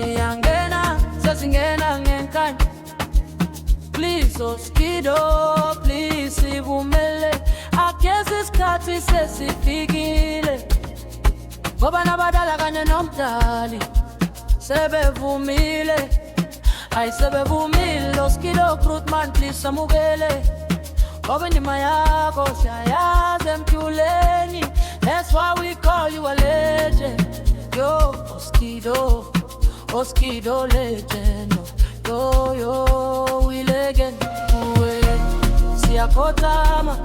Siyangena, sesingena ngenkani. Please Oskido, please sivumele. Akesi isikhathi sesifikile. Ngoba nabadala kanye nomdali sebevumile. Ay sebevumile. Oskido Grootman, please samukele. Ngoba indima yakho siyayazi emculeni. That's why we call you a legend. Yo Oskido, Oskido legend. Yo, we legend. Siya Kotama,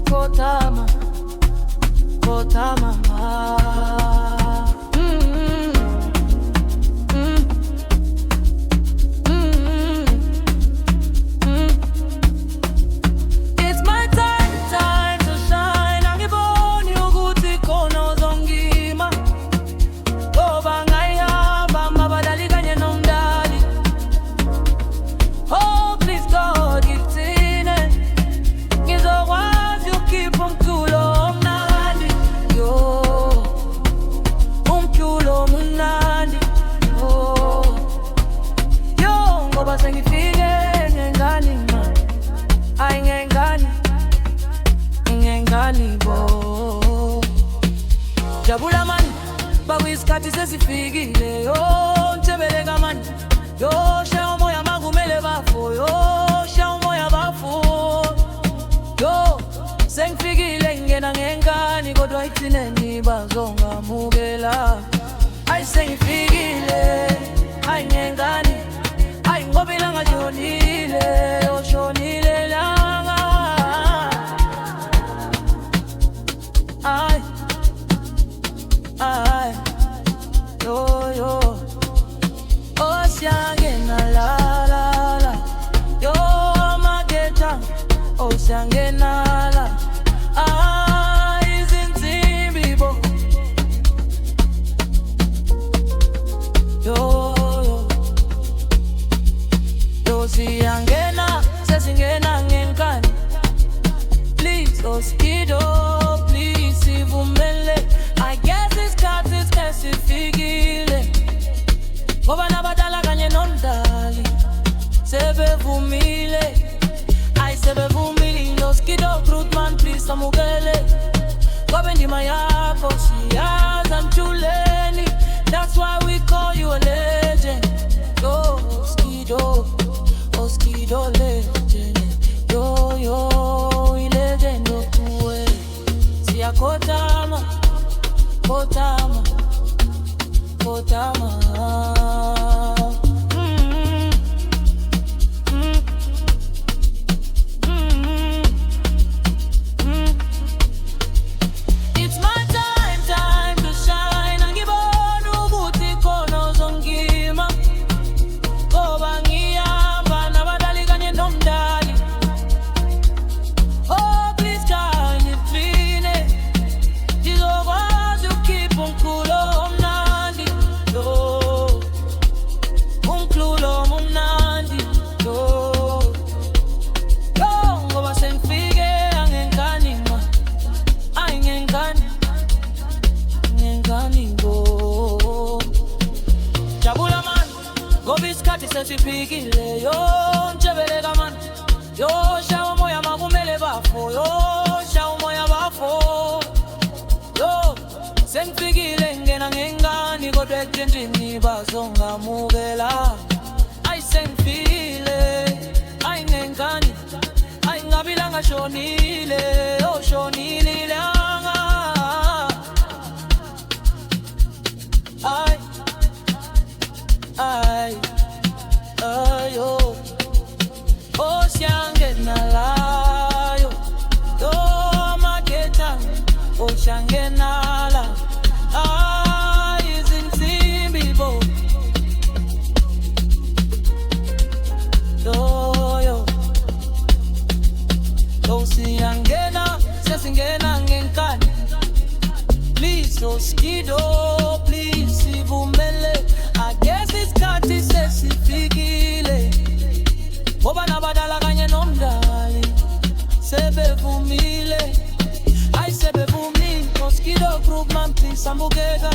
Kotama, Kotama. It's my time to shine. Angiboni ukuthi khona uzongima. Ngoba ngayihamba mabadali kanye nomdali. Oh please God, ngithine ngizokwazi ukukhipha umculo omnandi. Yo, umculo omnandi. Oh, yo, ngoba sengifike ngengani man. Ay ngengani bo. Jabula man, bawisikhathi sesifikile. Yo, Ntebeleka man. Yo, shaya umoya magumele bafo. Yo, shaya umoya bafo. Yo, sengifikile ngena ngenkani kodwa ithine bazongamukela. Ay sengifikile, ay ngengani. Ay ngoba ilanga lishonile, oshonile langa. Ay, ay, yo. Oh, siyangena la. Yo, mageta. Oh, siyangena la. Ay, izinsimbi bo. Yo, siyangena, sesingena ngenkani. Please, Oskido, please sivumele. I guess isikhathi sesifikile. Ngoba nabadala kanye nomdali sebevumile. Ay sebevumile. Oskido Grootman, please samukele. Ngoba indima yakho siyazi emculeni. That's why we call you a legend. Yo Oskido, Oskido legend. Yo, legend okuwe. Siya Kotama, Kotama, Kotama. It's my time to shine. Angiboni ukuthi khona uzongima. Ngoba ngiyahamba nabadali kanye nomdali. Oh please God, ngithine ngizokwazi ukukhipha umculo omnandi. Yo, umculo omnandi. Yo, ngoba sengifike ngenkani ma. Ay ngengani bo. Jabula man, ngoba isikhathi sesifikile. Yo, Ntebeleka man. Yo, shaya umoya magumele bafo. Yo, shaya umoya bafo. Yo, sengifikile ngena ngenkani kodwa ethindini bazongamukela. Ay sengifile, ay ngenkani. Ay ngabi langa shonile, oh shonile langa. Ay, yo. Oh siyangena la yo. Yo mageta, oh siyangena la. Ay izinsimbi bo. Yo. Yo siyangena, sesingena ngenkani. Please Oskido, please sivumele. I guess isikhathi sesifikile. Ngoba nabadala kanye nomdali sebevumile. Ay sebevumile. Oskido Grootman, please samukela.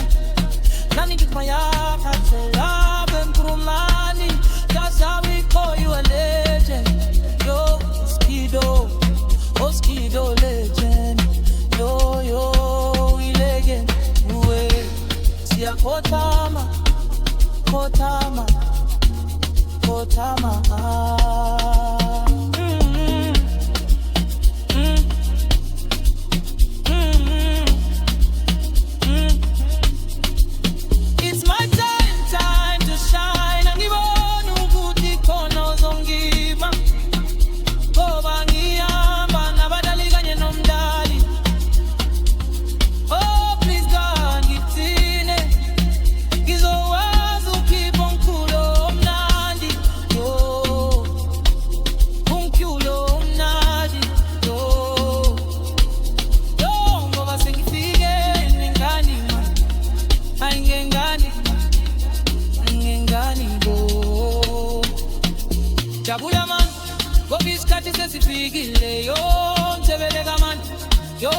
Nani took my heart, I said love and Kurumani. That's how we call you a legend. Yo, Skido legend. Yo, we legend. Uwe, siya Kotama. It's my time to shine. Angibona ukuthi khona uzongima. Ngoba ngihamba nabadali kanye nomdali. Oh please God ngithine. Ngizokwazi ukhipha umkhulo omnandi. Yo. Umkhulo omnandi. Yo. Yo ngoba sengifike ngengani man. Ayingengani bo. Jabula man, ngoba isikhathi sesifikile yo, Ntebeleka man, yo.